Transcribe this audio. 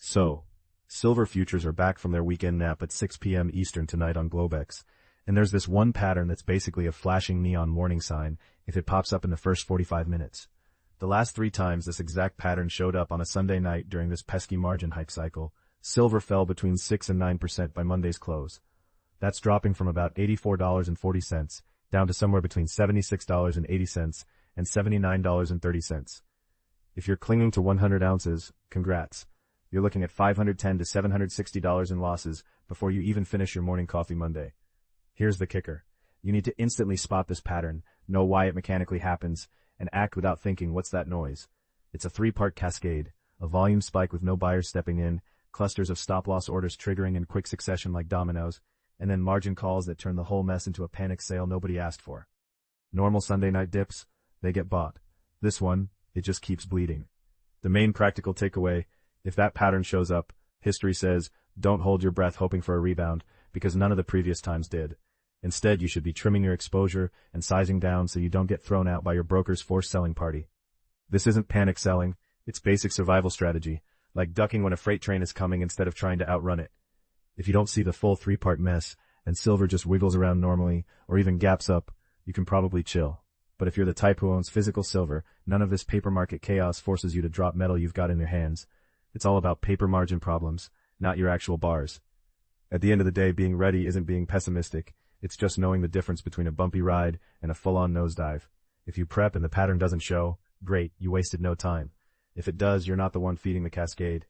So, silver futures are back from their weekend nap at 6 p.m. Eastern tonight on Globex, and there's this one pattern that's basically a flashing neon warning sign if it pops up in the first 45 minutes. The last 3 times this exact pattern showed up on a Sunday night during this pesky margin hype cycle, silver fell between 6 and 9% by Monday's close. That's dropping from about $84.40 down to somewhere between $76.80 and $79.30. If you're clinging to 100 ounces, congrats. You're looking at $510 to $760 in losses before you even finish your morning coffee Monday. Here's the kicker. You need to instantly spot this pattern, know why it mechanically happens, and act without thinking, what's that noise? It's a 3-part cascade, a volume spike with no buyers stepping in, clusters of stop-loss orders triggering in quick succession like dominoes, and then margin calls that turn the whole mess into a panic sale nobody asked for. Normal Sunday night dips, they get bought. This one, it just keeps bleeding. The main practical takeaway, if that pattern shows up, history says, don't hold your breath hoping for a rebound, because none of the previous times did. Instead, you should be trimming your exposure and sizing down so you don't get thrown out by your broker's forced selling party. This isn't panic selling, it's basic survival strategy, like ducking when a freight train is coming instead of trying to outrun it. If you don't see the full 3-part mess, and silver just wiggles around normally, or even gaps up, you can probably chill. But if you're the type who owns physical silver, none of this paper market chaos forces you to drop metal you've got in your hands. It's all about paper margin problems, not your actual bars. At the end of the day, being ready isn't being pessimistic, it's just knowing the difference between a bumpy ride and a full-on nosedive. If you prep and the pattern doesn't show, great, you wasted no time. If it does, you're not the one feeding the cascade.